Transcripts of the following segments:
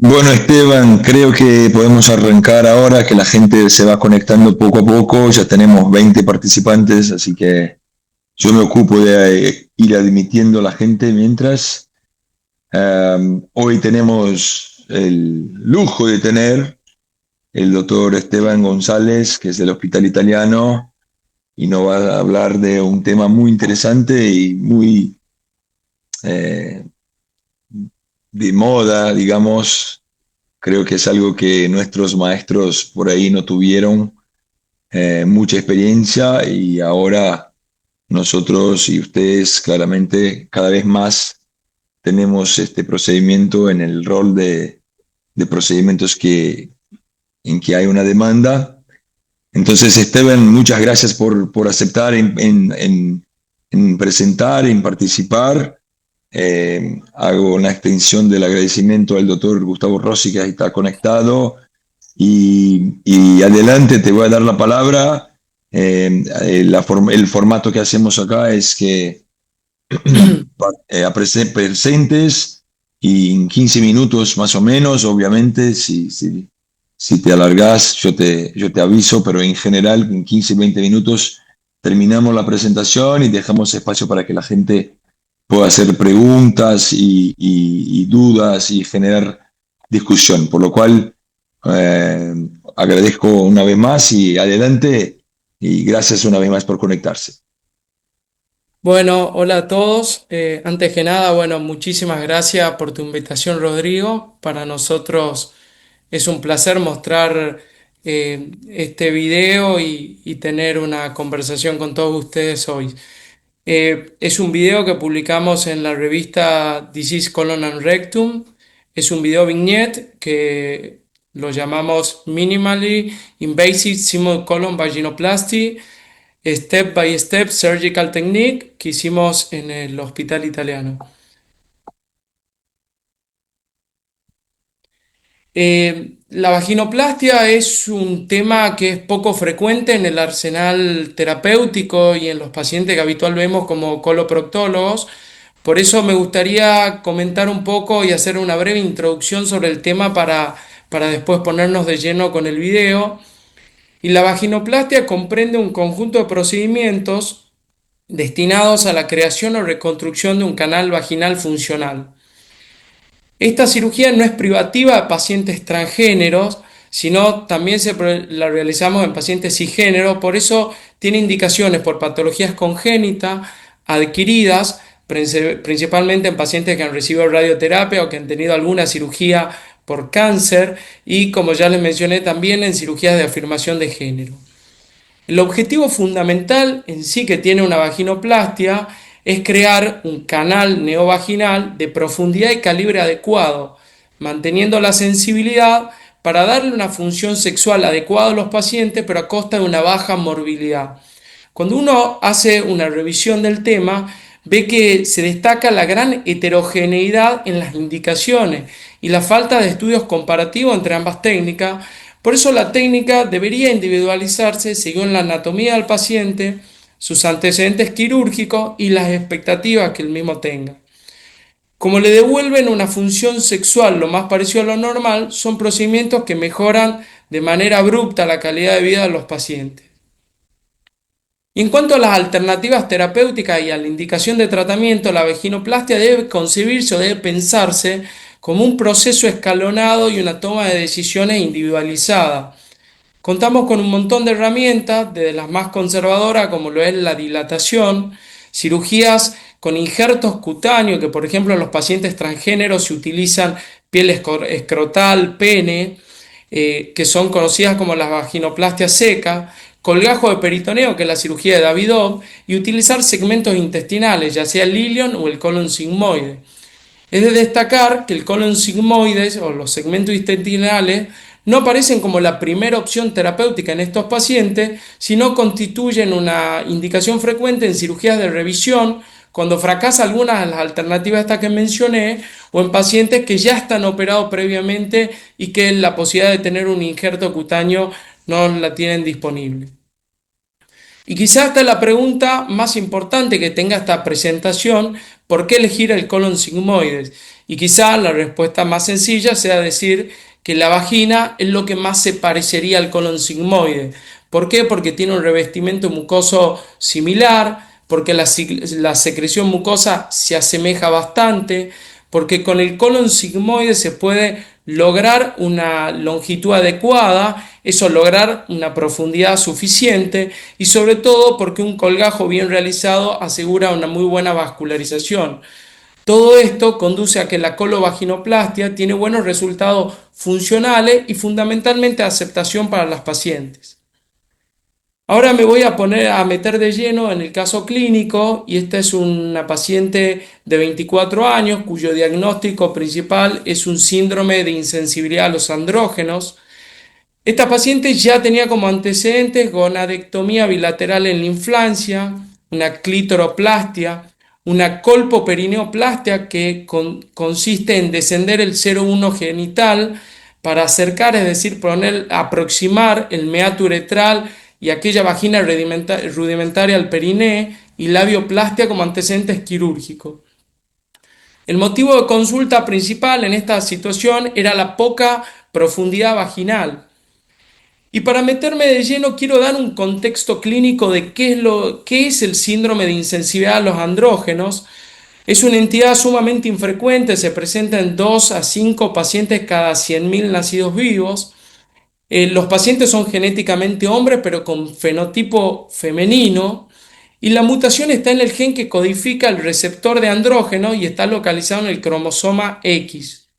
Bueno, Esteban, creo que podemos arrancar ahora, que la gente se va conectando poco a poco. Ya tenemos 20 participantes, así que yo me ocupo de ir admitiendo a la gente mientras. Hoy tenemos el lujo de tener el doctor Esteban González, que es del Hospital Italiano, y nos va a hablar de un tema muy interesante y muy eh, de moda, digamos. Creo que es algo que nuestros maestros por ahí no tuvieron mucha experiencia y ahora nosotros y ustedes claramente cada vez más tenemos este procedimiento en el rol de procedimientos en que hay una demanda. Entonces, Esteban, muchas gracias por aceptar en presentar, en participar. Hago una extensión del agradecimiento al doctor Gustavo Rossi, que ahí está conectado. Y adelante, te voy a dar la palabra. El formato que hacemos acá es que presentes y en 15 minutos más o menos, obviamente, si te alargás, yo te aviso, pero en general en 15, 20 minutos terminamos la presentación y dejamos espacio para que la gente pueda hacer preguntas y dudas y generar discusión. Por lo cual, eh, agradezco una vez más y adelante y gracias una vez más por conectarse. Bueno, hola a todos. Antes que nada, bueno, muchísimas gracias por tu invitación, Rodrigo. Para nosotros es un placer mostrar este video y tener una conversación con todos ustedes hoy. Es un video que publicamos en la revista Disease Colon and Rectum. Es un video vignette que lo llamamos Minimally Invasive Simple Colon Vaginoplasty Step by Step Surgical Technique que hicimos en el hospital italiano. La vaginoplastia es un tema que es poco frecuente en el arsenal terapéutico y en los pacientes que habitual vemos como coloproctólogos. Por eso me gustaría comentar un poco y hacer una breve introducción sobre el tema para después ponernos de lleno con el video. Y la vaginoplastia comprende un conjunto de procedimientos destinados a la creación o reconstrucción de un canal vaginal funcional. Esta cirugía no es privativa de pacientes transgéneros, sino también la realizamos en pacientes cisgéneros, por eso tiene indicaciones por patologías congénitas, adquiridas, principalmente en pacientes que han recibido radioterapia o que han tenido alguna cirugía por cáncer y, como ya les mencioné, también en cirugías de afirmación de género. El objetivo fundamental en sí que tiene una vaginoplastia es crear un canal neovaginal de profundidad y calibre adecuado, manteniendo la sensibilidad para darle una función sexual adecuada a los pacientes, pero a costa de una baja morbilidad. Cuando uno hace una revisión del tema, ve que se destaca la gran heterogeneidad en las indicaciones y la falta de estudios comparativos entre ambas técnicas. Por eso la técnica debería individualizarse según la anatomía del paciente, sus antecedentes quirúrgicos y las expectativas que el mismo tenga. Como le devuelven una función sexual lo más parecido a lo normal, son procedimientos que mejoran de manera abrupta la calidad de vida de los pacientes. Y en cuanto a las alternativas terapéuticas y a la indicación de tratamiento, la vaginoplastia debe concebirse o debe pensarse como un proceso escalonado y una toma de decisiones individualizada. Contamos con un montón de herramientas, desde las más conservadoras como lo es la dilatación, cirugías con injertos cutáneos, que por ejemplo en los pacientes transgéneros se utilizan piel escrotal, pene, que son conocidas como las vaginoplastias secas, colgajo de peritoneo, que es la cirugía de Davidoff, y utilizar segmentos intestinales, ya sea el ilion o el colon sigmoide. Es de destacar que el colon sigmoides o los segmentos intestinales no aparecen como la primera opción terapéutica en estos pacientes, sino constituyen una indicación frecuente en cirugías de revisión cuando fracasa algunas de las alternativas estas que mencioné o en pacientes que ya están operados previamente y que la posibilidad de tener un injerto cutáneo no la tienen disponible. Y quizás esta es la pregunta más importante que tenga esta presentación, ¿por qué elegir el colon sigmoides? Y quizá la respuesta más sencilla sea decir que la vagina es lo que más se parecería al colon sigmoide. ¿Por qué? Porque tiene un revestimiento mucoso similar, porque la secreción mucosa se asemeja bastante, porque con el colon sigmoide se puede lograr una longitud adecuada, eso lograr una profundidad suficiente y sobre todo porque un colgajo bien realizado asegura una muy buena vascularización. Todo esto conduce a que la colovaginoplastia tiene buenos resultados funcionales y fundamentalmente aceptación para las pacientes. Ahora me voy a poner a meter de lleno en el caso clínico y esta es una paciente de 24 años cuyo diagnóstico principal es un síndrome de insensibilidad a los andrógenos. Esta paciente ya tenía como antecedentes gonadectomía bilateral en la infancia, una clitoroplastia, una colpoperineoplastia que consiste en descender el 0,1 genital para acercar, es decir, aproximar el meato uretral y aquella vagina rudimentaria al periné y labioplastia como antecedentes quirúrgicos. El motivo de consulta principal en esta situación era la poca profundidad vaginal. Y para meterme de lleno quiero dar un contexto clínico de qué es el síndrome de insensibilidad a los andrógenos. Es una entidad sumamente infrecuente, se presenta en 2 a 5 pacientes cada 100.000 nacidos vivos. Los pacientes son genéticamente hombres, pero con fenotipo femenino. Y la mutación está en el gen que codifica el receptor de andrógeno y está localizado en el cromosoma X.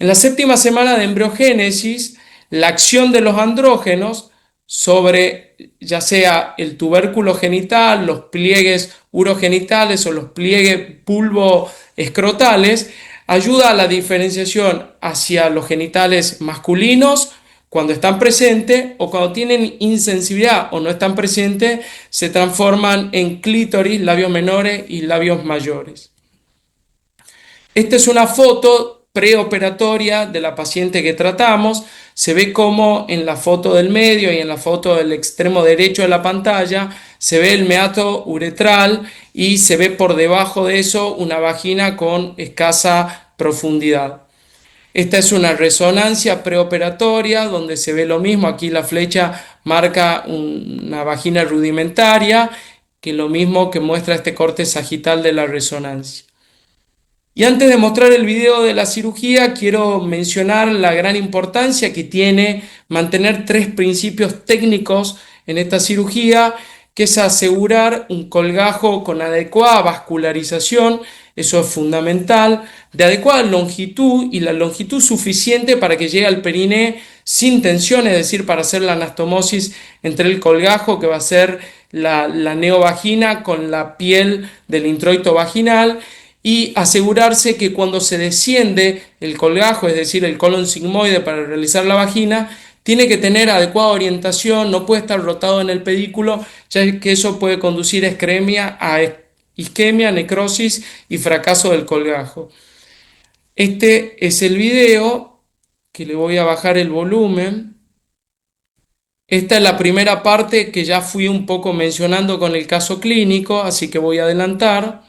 En la séptima semana de embriogénesis, la acción de los andrógenos sobre ya sea el tubérculo genital, los pliegues urogenitales o los pliegues pulvoescrotales ayuda a la diferenciación hacia los genitales masculinos cuando están presentes o cuando tienen insensibilidad o no están presentes, se transforman en clítoris, labios menores y labios mayores. Esta es una foto preoperatoria de la paciente que tratamos. Se ve como en la foto del medio y en la foto del extremo derecho de la pantalla se ve el meato uretral y se ve por debajo de eso una vagina con escasa profundidad. Esta es una resonancia preoperatoria donde se ve lo mismo. Aquí la flecha marca una vagina rudimentaria, que es lo mismo que muestra este corte sagital de la resonancia. Y antes de mostrar el video de la cirugía, quiero mencionar la gran importancia que tiene mantener 3 principios técnicos en esta cirugía, que es asegurar un colgajo con adecuada vascularización, eso es fundamental, de adecuada longitud y la longitud suficiente para que llegue al periné sin tensión, es decir, para hacer la anastomosis entre el colgajo, que va a ser la neovagina, con la piel del introito vaginal, y asegurarse que cuando se desciende el colgajo, es decir, el colon sigmoide para realizar la vagina, tiene que tener adecuada orientación, no puede estar rotado en el pedículo, ya que eso puede conducir a isquemia, necrosis y fracaso del colgajo. Este es el video, que le voy a bajar el volumen. Esta es la primera parte que ya fui un poco mencionando con el caso clínico, así que voy a adelantar.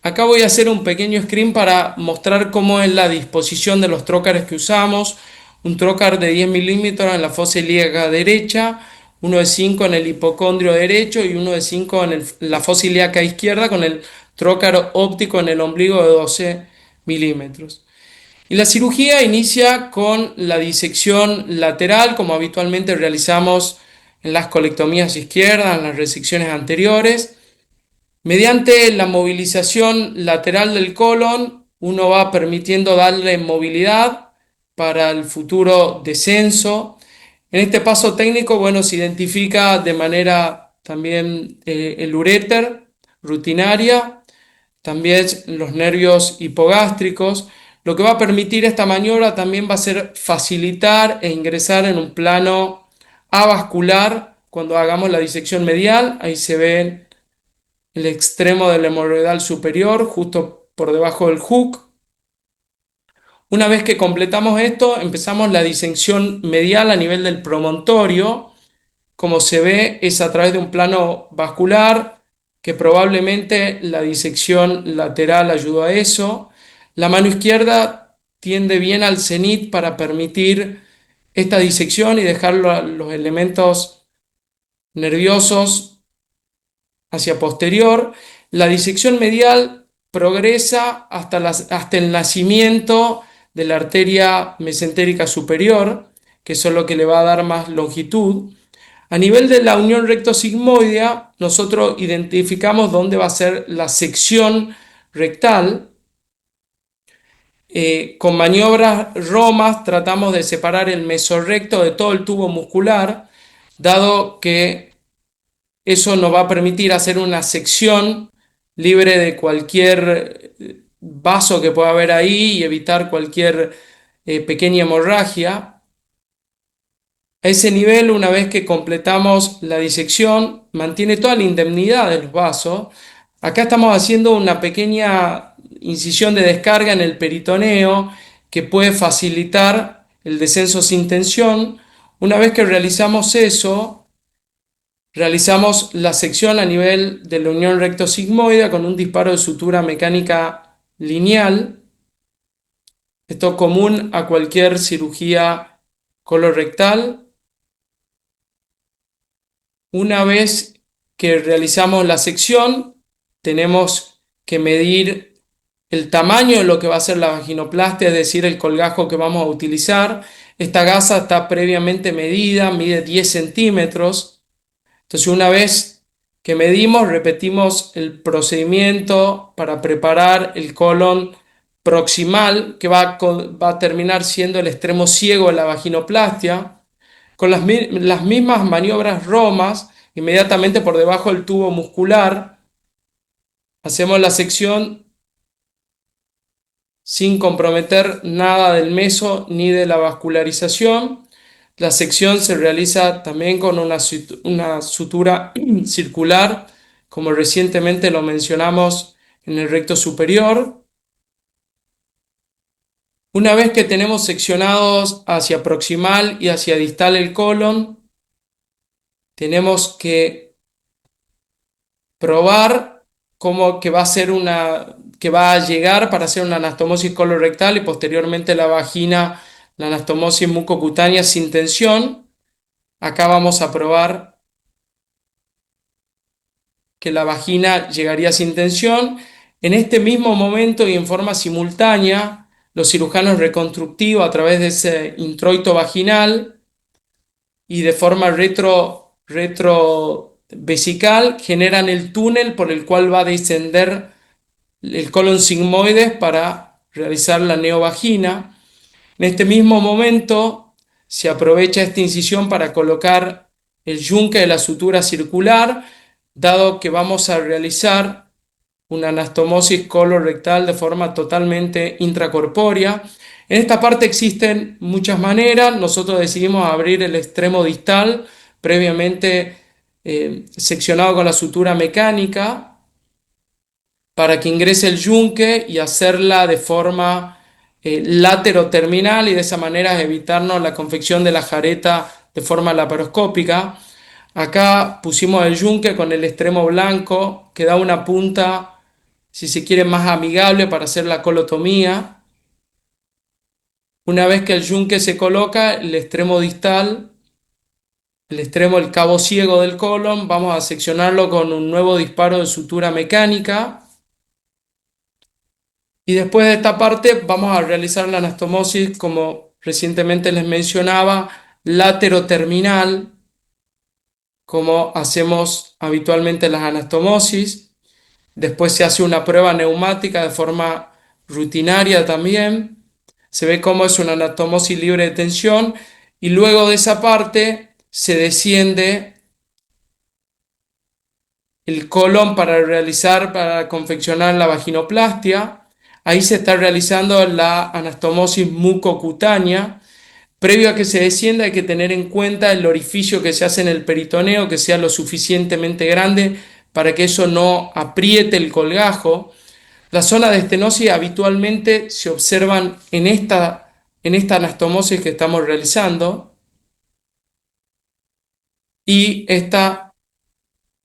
Acá voy a hacer un pequeño screen para mostrar cómo es la disposición de los trócares que usamos. Un trócar de 10 milímetros en la fosa ilíaca derecha, uno de 5 en el hipocondrio derecho y uno de 5 en la fosa ilíaca izquierda, con el trócar óptico en el ombligo de 12 milímetros. Y la cirugía inicia con la disección lateral, como habitualmente realizamos en las colectomías izquierdas, en las resecciones anteriores. Mediante la movilización lateral del colon, uno va permitiendo darle movilidad para el futuro descenso. En este paso técnico, bueno, se identifica de manera también el uréter rutinaria, también los nervios hipogástricos. Lo que va a permitir esta maniobra también va a ser facilitar e ingresar en un plano avascular cuando hagamos la disección medial. Ahí se ven el extremo del hemorroidal superior, justo por debajo del hook. Una vez que completamos esto, empezamos la disección medial a nivel del promontorio. Como se ve, es a través de un plano vascular, que probablemente la disección lateral ayudó a eso. La mano izquierda tiende bien al cenit para permitir esta disección y dejar los elementos nerviosos hacia posterior. La disección medial progresa hasta el nacimiento de la arteria mesentérica superior, que eso es lo que le va a dar más longitud. A nivel de la unión recto-sigmoidea, nosotros identificamos dónde va a ser la sección rectal. Con maniobras romas tratamos de separar el mesorrecto de todo el tubo muscular, dado que eso nos va a permitir hacer una sección libre de cualquier vaso que pueda haber ahí y evitar cualquier pequeña hemorragia. A ese nivel, una vez que completamos la disección, mantiene toda la indemnidad de los vasos. Acá estamos haciendo una pequeña incisión de descarga en el peritoneo que puede facilitar el descenso sin tensión. Una vez que realizamos eso, realizamos la sección a nivel de la unión recto-sigmoidea con un disparo de sutura mecánica lineal. Esto es común a cualquier cirugía colorectal. Una vez que realizamos la sección, tenemos que medir el tamaño de lo que va a ser la vaginoplastia, es decir, el colgajo que vamos a utilizar. Esta gasa está previamente medida, mide 10 centímetros. Entonces, una vez que medimos, repetimos el procedimiento para preparar el colon proximal, que va a terminar siendo el extremo ciego de la vaginoplastia. Con las mismas maniobras romas, inmediatamente por debajo del tubo muscular, hacemos la sección sin comprometer nada del meso ni de la vascularización. La sección se realiza también con una sutura circular, como recientemente lo mencionamos en el recto superior. Una vez que tenemos seccionados hacia proximal y hacia distal el colon, tenemos que probar cómo que va a ser que va a llegar para hacer una anastomosis colorectal y posteriormente la vagina, la anastomosis mucocutánea sin tensión. Acá vamos a probar que la vagina llegaría sin tensión. En este mismo momento y en forma simultánea, los cirujanos reconstructivos a través de ese introito vaginal y de forma retrovesical generan el túnel por el cual va a descender el colon sigmoides para realizar la neovagina. En este mismo momento se aprovecha esta incisión para colocar el yunque de la sutura circular, dado que vamos a realizar una anastomosis colorectal de forma totalmente intracorpórea. En esta parte existen muchas maneras. Nosotros decidimos abrir el extremo distal, previamente seccionado con la sutura mecánica, para que ingrese el yunque y hacerla de forma láteroterminal y de esa manera evitarnos la confección de la jareta de forma laparoscópica. Acá pusimos el yunque con el extremo blanco que da una punta, si se quiere, más amigable para hacer la colotomía. Una vez que el yunque se coloca, el extremo distal, el extremo, el cabo ciego del colon, vamos a seccionarlo con un nuevo disparo de sutura mecánica. Y después de esta parte vamos a realizar la anastomosis, como recientemente les mencionaba, láteroterminal, como hacemos habitualmente las anastomosis. Después se hace una prueba neumática de forma rutinaria también. Se ve cómo es una anastomosis libre de tensión y luego de esa parte se desciende el colon para confeccionar la vaginoplastia. Ahí se está realizando la anastomosis mucocutánea. Previo a que se descienda hay que tener en cuenta el orificio que se hace en el peritoneo, que sea lo suficientemente grande para que eso no apriete el colgajo. Las zonas de estenosis habitualmente se observan en esta anastomosis que estamos realizando y esta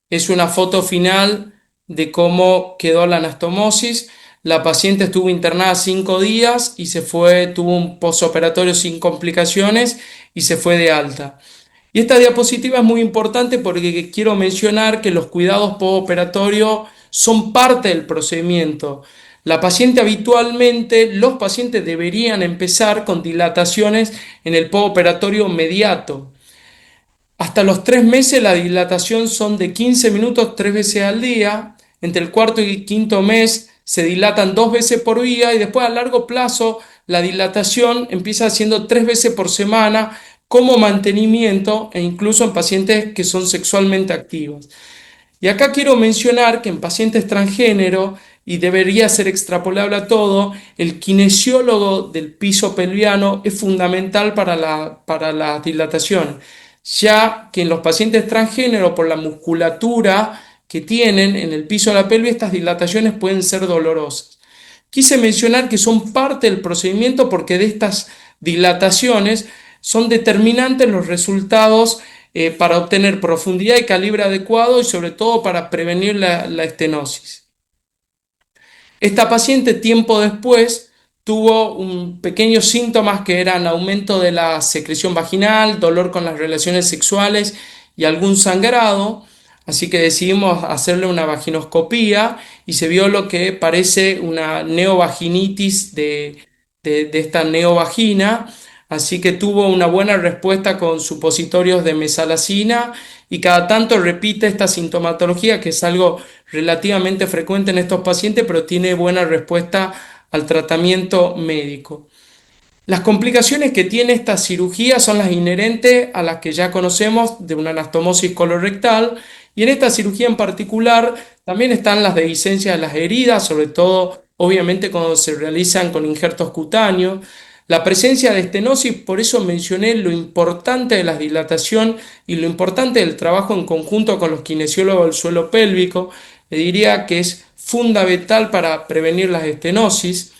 es una foto final de cómo quedó la anastomosis. La paciente estuvo internada 5 días y se fue, tuvo un posoperatorio sin complicaciones y se fue de alta. Y esta diapositiva es muy importante porque quiero mencionar que los cuidados postoperatorios son parte del procedimiento. La paciente habitualmente, los pacientes deberían empezar con dilataciones en el postoperatorio inmediato. Hasta los 3 meses la dilatación son de 15 minutos 3 veces al día. Entre el cuarto y quinto mes se dilatan 2 veces por día y después a largo plazo la dilatación empieza siendo 3 veces por semana como mantenimiento e incluso en pacientes que son sexualmente activos. Y acá quiero mencionar que en pacientes transgénero, y debería ser extrapolable a todo, el kinesiólogo del piso pelviano es fundamental para la dilatación, ya que en los pacientes transgénero, por la musculatura que tienen en el piso de la pelvis, estas dilataciones pueden ser dolorosas. Quise mencionar que son parte del procedimiento porque de estas dilataciones son determinantes los resultados para obtener profundidad y calibre adecuado y sobre todo para prevenir la estenosis. Esta paciente tiempo después tuvo un pequeños síntomas que eran aumento de la secreción vaginal, dolor con las relaciones sexuales y algún sangrado, así que decidimos hacerle una vaginoscopía y se vio lo que parece una neovaginitis de esta neovagina, así que tuvo una buena respuesta con supositorios de mesalazina y cada tanto repite esta sintomatología que es algo relativamente frecuente en estos pacientes, pero tiene buena respuesta al tratamiento médico. Las complicaciones que tiene esta cirugía son las inherentes a las que ya conocemos de una anastomosis colorectal y en esta cirugía en particular también están las dehiscencias de las heridas, sobre todo obviamente cuando se realizan con injertos cutáneos. La presencia de estenosis, por eso mencioné lo importante de la dilatación y lo importante del trabajo en conjunto con los kinesiólogos del suelo pélvico. Le diría que es fundamental para prevenir las estenosis,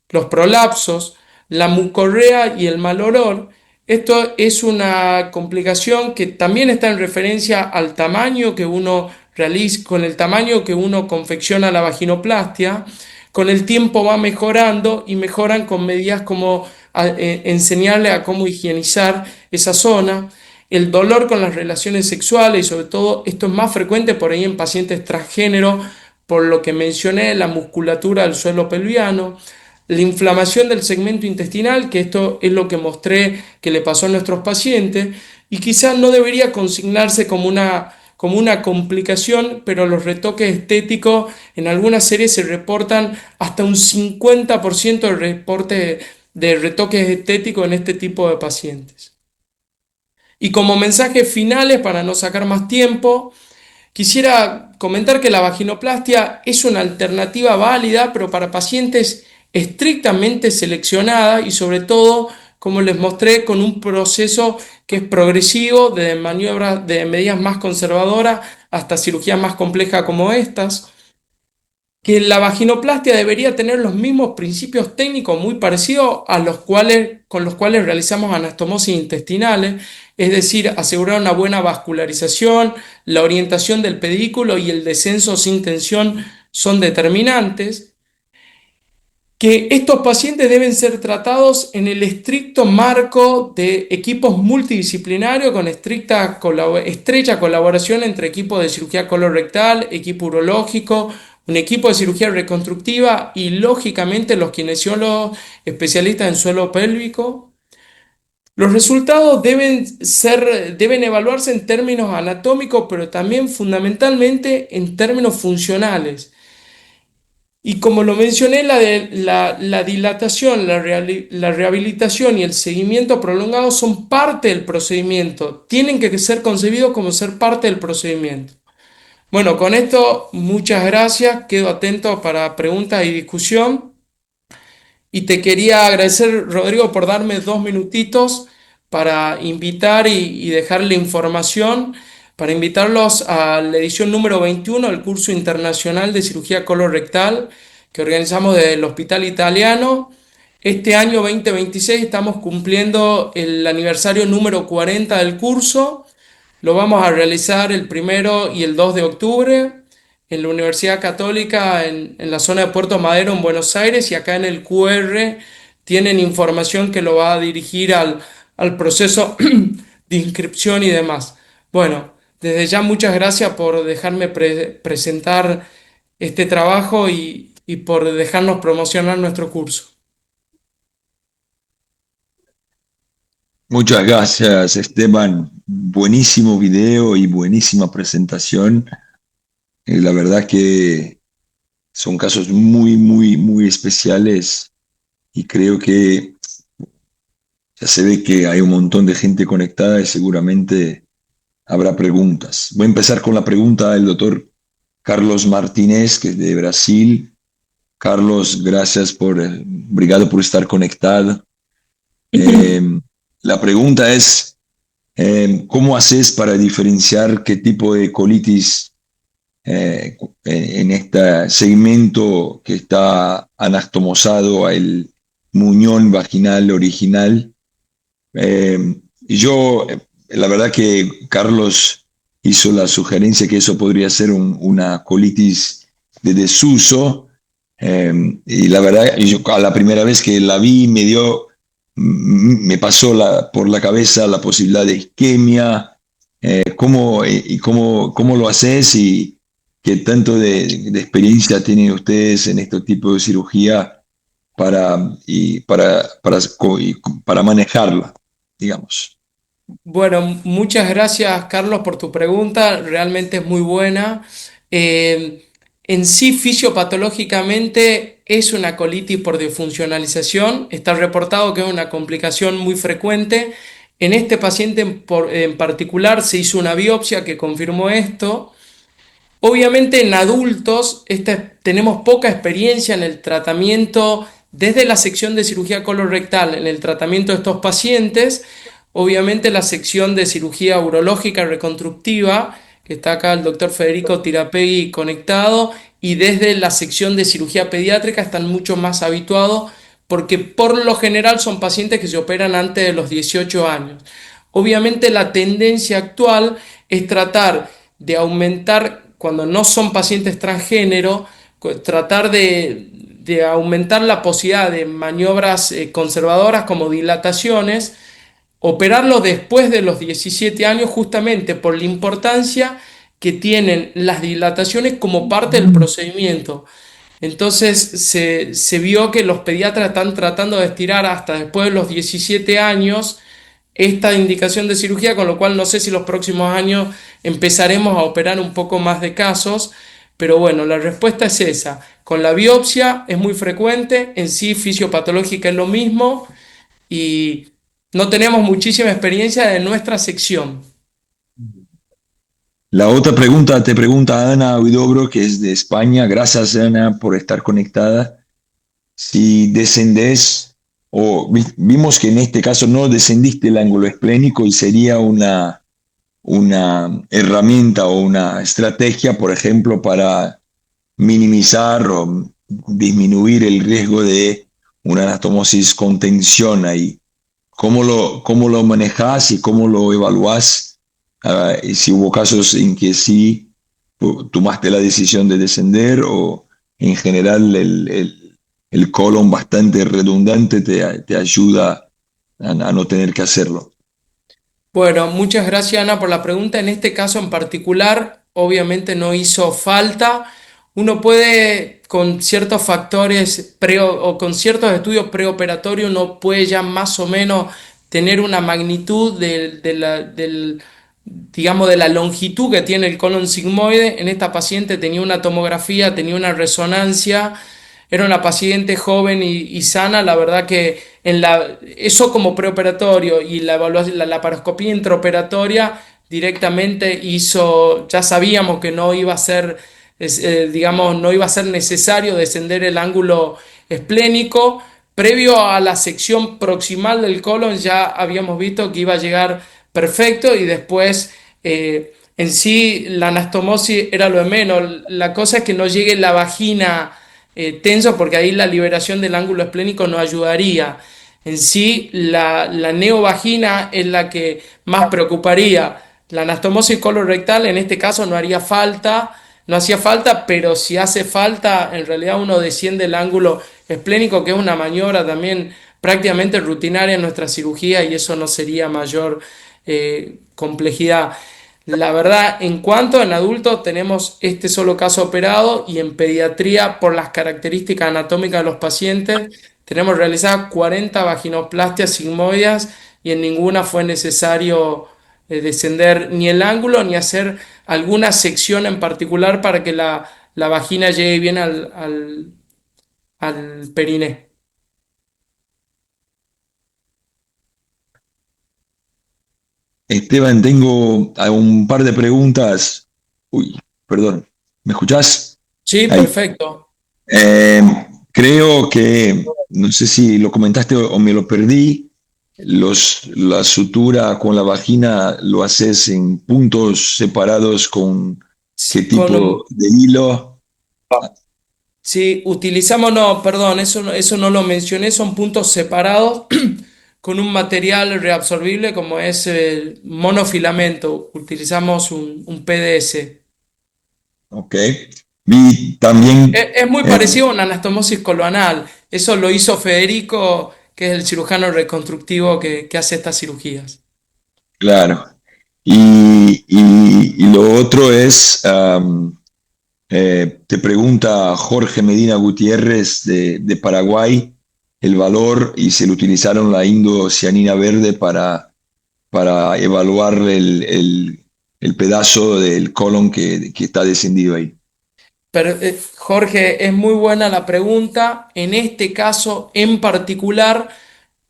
los prolapsos, la mucorrea y el mal olor. Esto es una complicación que también está en referencia al tamaño que uno realiza, con el tamaño que uno confecciona la vaginoplastia. Con el tiempo va mejorando y mejoran con medidas como enseñarle a cómo higienizar esa zona. El dolor con las relaciones sexuales y sobre todo esto es más frecuente por ahí en pacientes transgénero, por lo que mencioné, la musculatura del suelo pelviano, la inflamación del segmento intestinal, que esto es lo que mostré que le pasó a nuestros pacientes, y quizás no debería consignarse como una complicación, pero los retoques estéticos en algunas series se reportan hasta un 50% de reporte de retoques estéticos en este tipo de pacientes. Y como mensajes finales, para no sacar más tiempo, quisiera comentar que la vaginoplastia es una alternativa válida, pero para pacientes estrictamente seleccionada y sobre todo, como les mostré, con un proceso que es progresivo, de maniobras, de medidas más conservadoras hasta cirugías más complejas como estas, que la vaginoplastia debería tener los mismos principios técnicos muy parecidos a los cuales, con los cuales realizamos anastomosis intestinales, es decir, asegurar una buena vascularización, la orientación del pedículo y el descenso sin tensión son determinantes, que estos pacientes deben ser tratados en el estricto marco de equipos multidisciplinarios con estrecha colaboración entre equipos de cirugía colorectal, equipo urológico, un equipo de cirugía reconstructiva y lógicamente los kinesiólogos especialistas en suelo pélvico. Los resultados deben evaluarse en términos anatómicos, pero también fundamentalmente en términos funcionales. Y como lo mencioné, la dilatación, la rehabilitación y el seguimiento prolongado son parte del procedimiento. Tienen que ser concebidos como ser parte del procedimiento. Bueno, con esto, muchas gracias. Quedo atento para preguntas y discusión. Y te quería agradecer, Rodrigo, por darme 2 minutitos para invitar y dejarle información, para invitarlos a la edición número 21 del curso internacional de cirugía colorectal que organizamos desde el Hospital Italiano. Este año 2026 estamos cumpliendo el aniversario número 40 del curso. Lo vamos a realizar el 1 y el 2 de octubre en la Universidad Católica, en la zona de Puerto Madero, en Buenos Aires, y acá en el QR tienen información que lo va a dirigir al proceso de inscripción y demás. Bueno, desde ya muchas gracias por dejarme presentar este trabajo y por dejarnos promocionar nuestro curso. Muchas gracias, Esteban. Buenísimo video y buenísima presentación. La verdad que son casos muy, muy, muy especiales y creo que ya se ve que hay un montón de gente conectada y seguramente habrá preguntas. Voy a empezar con la pregunta del doctor Carlos Martínez, que es de Brasil. Carlos, gracias obrigado por estar conectado. Eh, la pregunta es, ¿cómo haces para diferenciar qué tipo de colitis en este segmento que está anastomosado al muñón vaginal original? La verdad que Carlos hizo la sugerencia que eso podría ser una colitis de desuso, y la verdad, yo a la primera vez que la vi me pasó por la cabeza la posibilidad de isquemia. ¿Cómo lo haces y qué tanto de experiencia tienen ustedes en este tipo de cirugía para manejarla, digamos? Bueno, muchas gracias, Carlos, por tu pregunta. Realmente es muy buena. Eh, en sí, fisiopatológicamente es una colitis por disfuncionalización. Está reportado que es una complicación muy frecuente. En este paciente en particular se hizo una biopsia que confirmó esto. Obviamente en adultos tenemos poca experiencia en el tratamiento desde la sección de cirugía colorectal, en el tratamiento de estos pacientes. Obviamente la sección de cirugía urológica reconstructiva, que está acá el doctor Federico Tirapegui conectado, y desde la sección de cirugía pediátrica están mucho más habituados porque por lo general son pacientes que se operan antes de los 18 años. Obviamente la tendencia actual es tratar de aumentar, cuando no son pacientes transgénero, tratar de aumentar la posibilidad de maniobras conservadoras como dilataciones, operarlo después de los 17 años justamente por la importancia que tienen las dilataciones como parte del procedimiento. Entonces se vio que los pediatras están tratando de estirar hasta después de los 17 años esta indicación de cirugía, con lo cual no sé si los próximos años empezaremos a operar un poco más de casos, pero bueno, la respuesta es esa. Con la biopsia es muy frecuente, en sí fisiopatológica es lo mismo y no tenemos muchísima experiencia de nuestra sección. La otra pregunta te pregunta Ana Huidobro, que es de España. Gracias, Ana, por estar conectada. Si descendés, vimos que en este caso no descendiste el ángulo esplénico y sería una herramienta o una estrategia, por ejemplo, para minimizar o disminuir el riesgo de una anastomosis con tensión ahí. ¿Cómo lo manejás y cómo lo evaluás? Y si hubo casos en que sí tomaste la decisión de descender o en general el colon bastante redundante te ayuda a no tener que hacerlo. Bueno, muchas gracias Ana por la pregunta. En este caso en particular, obviamente no hizo falta. Uno puede, con ciertos factores o con ciertos estudios preoperatorios, uno puede ya más o menos tener una magnitud digamos, de la longitud que tiene el colon sigmoide. En esta paciente tenía una tomografía, tenía una resonancia, era una paciente joven y sana. La verdad que eso como preoperatorio y la evaluación, la laparoscopía intraoperatoria directamente ya sabíamos que no iba a ser, digamos, no iba a ser necesario descender el ángulo esplénico. Previo a la sección proximal del colon ya habíamos visto que iba a llegar perfecto y después en sí la anastomosis era lo de menos. La cosa es que no llegue la vagina tenso porque ahí la liberación del ángulo esplénico no ayudaría. En sí la neovagina es la que más preocuparía. La anastomosis colorectal en este caso no haría falta, no hacía falta, pero si hace falta, en realidad uno desciende el ángulo esplénico, que es una maniobra también prácticamente rutinaria en nuestra cirugía y eso no sería mayor complejidad. La verdad, en cuanto en adultos tenemos este solo caso operado y en pediatría, por las características anatómicas de los pacientes, tenemos realizadas 40 vaginoplastias sigmoides y en ninguna fue necesario descender ni el ángulo ni hacer alguna sección en particular para que la vagina llegue bien al periné. Esteban, tengo un par de preguntas. Uy, perdón. ¿Me escuchás? Sí, Ahí. perfecto. Eh, Creo que, no sé si lo comentaste o me lo perdí, la sutura con la vagina lo haces en puntos separados con qué Con tipo de hilo. Sí, utilizamos, no, perdón, eso no lo mencioné, son puntos separados con un material reabsorbible como es el monofilamento. Utilizamos un PDS. Ok. Vi también, Es muy eh, parecido a una anastomosis coloanal. Eso lo hizo Federico, que es el cirujano reconstructivo que hace estas cirugías. claro. Y lo otro es, te pregunta Jorge Medina Gutiérrez de Paraguay el valor y si lo utilizaron la indocianina verde para evaluar el pedazo del colon que está descendido ahí. Pero, Jorge, es muy buena la pregunta. En este caso en particular,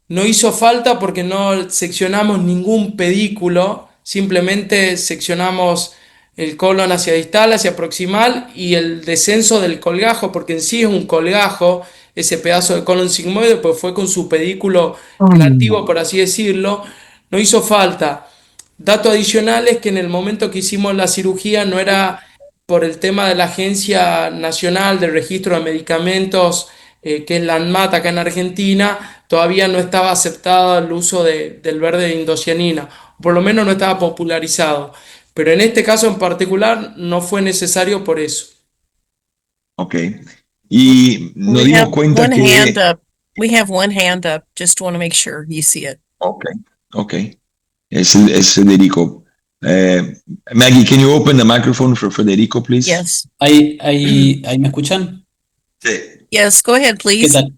no hizo falta porque no seccionamos ningún pedículo, simplemente seccionamos el colon hacia distal, hacia proximal y el descenso del colgajo, porque en sí es un colgajo, ese pedazo de colon sigmoide, pues fue con su pedículo relativo, por así decirlo, no hizo falta. Dato adicional es que en el momento que hicimos la cirugía no era por el tema de la Agencia Nacional de Registro de Medicamentos, que es la ANMAT acá en Argentina, todavía no estaba aceptado el uso del verde de indocianina, o por lo menos no estaba popularizado. Pero en este caso en particular no fue necesario por eso. Ok. Y nos We dimos have cuenta one hand que... up. We have one hand up. Just want to make sure you see it. Ok, ok. Es Federico. Eh, Maggie, can you open the microphone for Federico, please? Yes. Ahí me escuchan. Sí. Yes, go ahead, ¿Qué please. tal?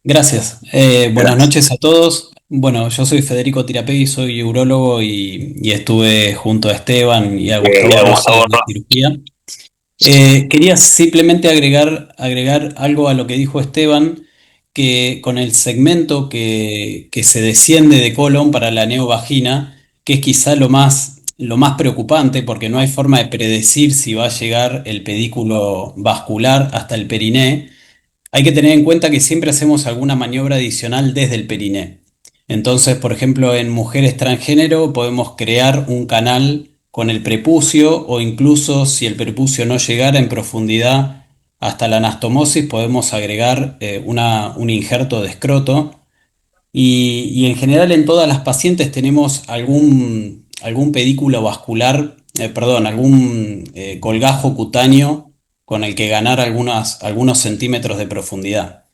Gracias. Buenas Gracias. noches a todos. Bueno, yo soy Federico Tirapegui, soy urólogo y estuve junto a Esteban y a Gustavo Rosa en la cirugía. Quería simplemente agregar algo a lo que dijo Esteban, que con el segmento que se desciende de colon para la neovagina, que es quizá lo más preocupante porque no hay forma de predecir si va a llegar el pedículo vascular hasta el periné. Hay que tener en cuenta que siempre hacemos alguna maniobra adicional desde el periné. Entonces, por ejemplo, en mujeres transgénero podemos crear un canal con el prepucio o incluso si el prepucio no llegara en profundidad hasta la anastomosis, podemos agregar un injerto de escroto y en general en todas las pacientes tenemos algún pedículo vascular, perdón, algún colgajo cutáneo con el que ganar algunos centímetros de profundidad.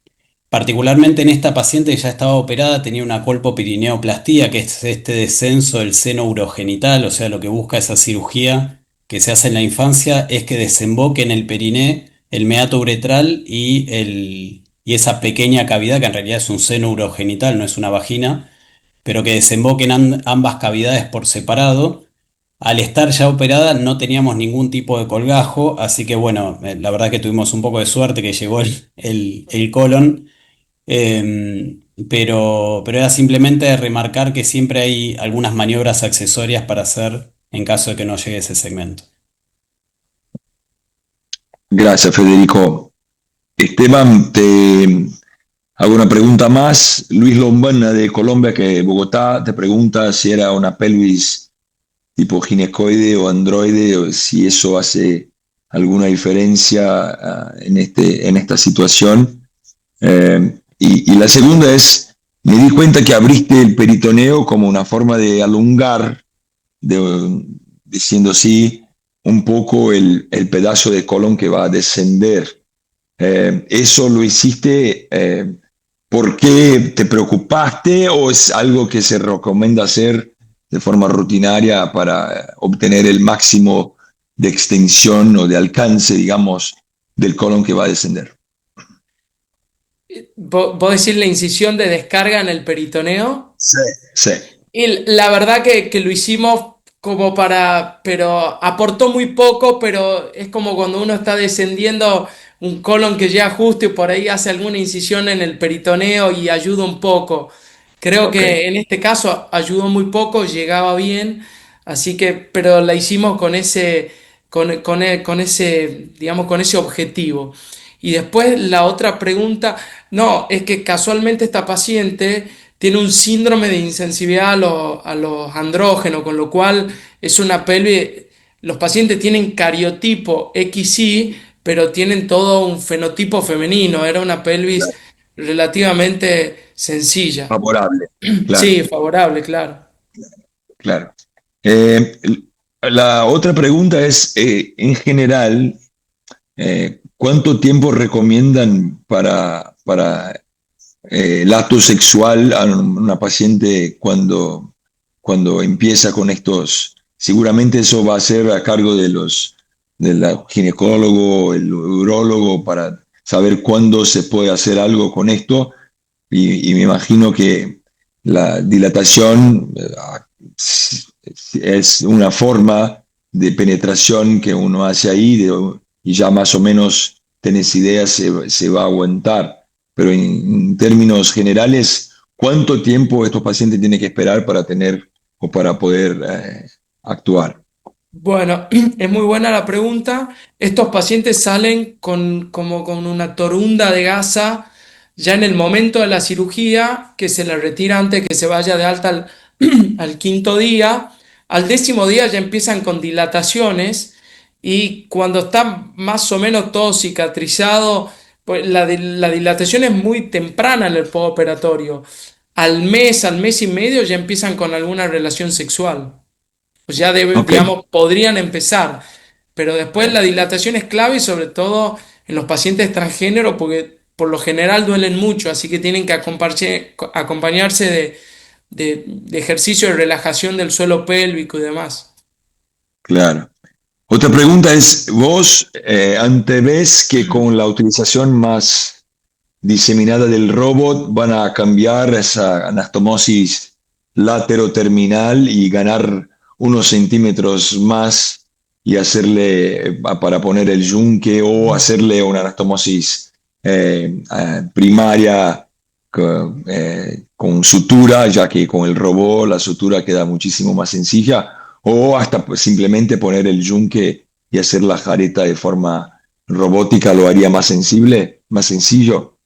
Particularmente en esta paciente que ya estaba operada tenía una colpopirineoplastía, que es este descenso del seno urogenital, o sea, lo que busca esa cirugía que se hace en la infancia es que desemboque en el periné el meato uretral y esa pequeña cavidad, que en realidad es un seno urogenital, no es una vagina, pero que desemboque en ambas cavidades por separado. Al estar ya operada no teníamos ningún tipo de colgajo, así que bueno, la verdad que tuvimos un poco de suerte que llegó el colon. Pero era simplemente remarcar que siempre hay algunas maniobras accesorias para hacer en caso de que no llegue ese segmento. Gracias, Federico. Esteban, te hago una pregunta más. Luis Lombana de Colombia, que Bogotá, te pregunta si era una pelvis tipo ginecoide o androide, o si eso hace alguna diferencia en esta situación. Y la segunda es, me di cuenta que abriste el peritoneo como una forma de alungar, diciendo sí. un poco el pedazo de colon que va a descender. ¿Eso lo hiciste porque te preocupaste o es algo que se recomienda hacer de forma rutinaria para obtener el máximo de extensión o de alcance, digamos, del colon que va a descender? ¿Vos decís la incisión de descarga en el peritoneo? Sí. Sí, Y la verdad que lo hicimos como para, pero aportó muy poco, pero es como cuando uno está descendiendo un colon que llega justo y por ahí hace alguna incisión en el peritoneo y ayuda un poco. Creo ok, que en este caso ayudó muy poco, llegaba bien, así que, pero la hicimos con ese, con ese, digamos, con ese objetivo. Y después la otra pregunta, no, es que casualmente esta paciente tiene un síndrome de insensibilidad a los andrógenos, con lo cual es una pelvis, los pacientes tienen cariotipo XY, pero tienen todo un fenotipo femenino, era una pelvis claro, relativamente sencilla. favorable, claro, Sí, favorable, claro. claro. Eh, la otra pregunta es, en general, ¿cuánto tiempo recomiendan para el acto sexual a una paciente cuando empieza con estos? Seguramente eso va a ser a cargo del ginecólogo, el urólogo, para saber cuándo se puede hacer algo con esto. Y me imagino que la dilatación es una forma de penetración que uno hace ahí y ya más o menos tenés idea, se va a aguantar. Pero en términos generales, ¿cuánto tiempo estos pacientes tienen que esperar para tener o para poder actuar? Bueno, es muy buena la pregunta. Estos pacientes salen como con una torunda de gasa ya en el momento de la cirugía, que se le retira antes que se vaya de alta al quinto día. Al décimo día ya empiezan con dilataciones y cuando está más o menos todo cicatrizado, pues la dilatación es muy temprana en el postoperatorio. Al mes y medio ya empiezan con alguna relación sexual. Pues ya Ok, digamos, podrían empezar, pero después la dilatación es clave y sobre todo en los pacientes transgénero porque por lo general duelen mucho, así que tienen que acompañarse de ejercicio de relajación del suelo pélvico y demás. claro. Otra pregunta es, ¿vos antevés que con la utilización más diseminada del robot van a cambiar esa anastomosis lateroterminal y ganar unos centímetros más y hacerle para poner el yunque o hacerle una anastomosis primaria con sutura, ya que con el robot la sutura queda muchísimo más sencilla, o hasta pues, simplemente poner el yunque y hacer la jareta de forma robótica lo haría más sensible, más sencillo.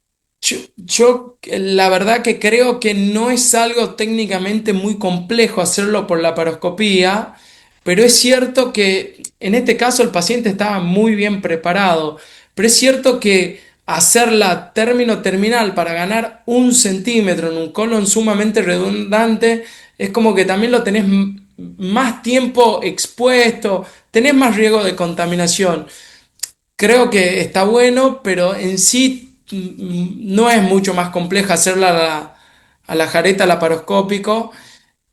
La verdad que creo que no es algo técnicamente muy complejo hacerlo por la paroscopía, pero es cierto que en este caso el paciente estaba muy bien preparado, pero es cierto que hacerla término terminal para ganar un centímetro en un colon sumamente redundante es como que también lo tenés más tiempo expuesto, tenés más riesgo de contaminación. Creo que está bueno, pero en sí no es mucho más compleja hacerla a la jareta laparoscópico.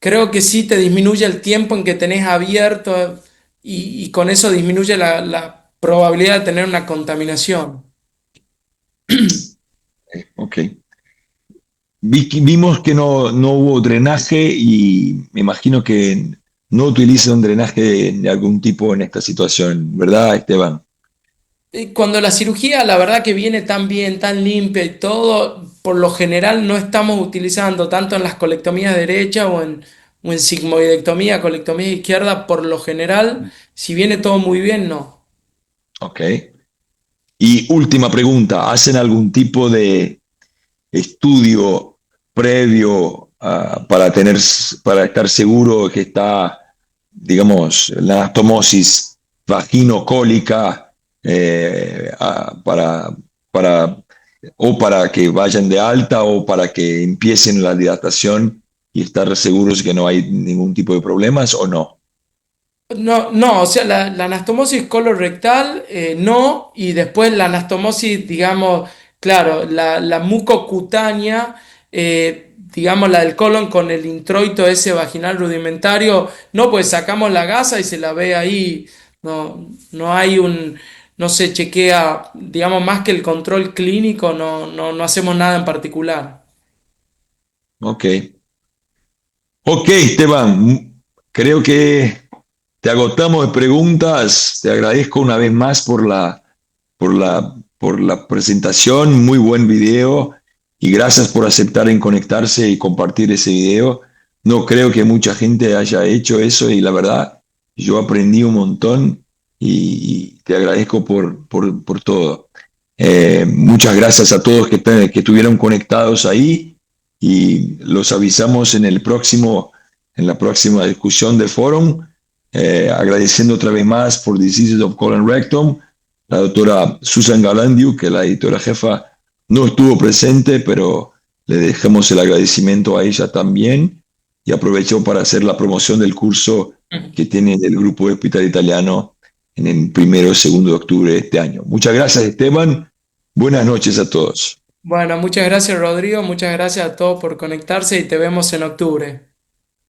Creo que sí te disminuye el tiempo en que tenés abierto y con eso disminuye la probabilidad de tener una contaminación. Ok. Vimos que no hubo drenaje y me imagino que no utilizan drenaje de algún tipo en esta situación, ¿verdad, Esteban? Cuando la cirugía, la verdad que viene tan bien, tan limpia y todo, por lo general no estamos utilizando tanto en las colectomías derechas o en sigmoidectomía, colectomía izquierda, por lo general, si viene todo muy bien, no. Ok. Y última pregunta, ¿hacen algún tipo de estudio previo para estar seguro que está, digamos, la anastomosis vaginocólica para, o para que vayan de alta o para que empiecen la dilatación y estar seguros que no hay ningún tipo de problemas o no? No, no, o sea, la anastomosis colorectal no, y después la anastomosis, digamos, claro, la mucocutánea, digamos, la del colon con el introito ese vaginal rudimentario, no, pues sacamos la gasa y se la ve ahí, no, no hay no se chequea, digamos, más que el control clínico, no hacemos nada en particular. Ok. Ok, Esteban, creo que te agotamos de preguntas. Te agradezco una vez más por la presentación. Muy buen video y gracias por aceptar en conectarse y compartir ese video. No creo que mucha gente haya hecho eso y la verdad, yo aprendí un montón y te agradezco por todo. Muchas gracias a todos que estuvieron conectados ahí y los avisamos en la próxima discusión del foro. Agradeciendo otra vez más por Diseases of Colon Rectum, la doctora Susan Galandiu, que la editora jefa no estuvo presente, pero le dejamos el agradecimiento a ella también y aprovechó para hacer la promoción del curso que tiene el Grupo de Hospital Italiano en el 1 y 2 de octubre de este año. Muchas gracias, Esteban. Buenas noches a todos. Bueno, muchas gracias, Rodrigo, muchas gracias a todos por conectarse y te vemos en octubre.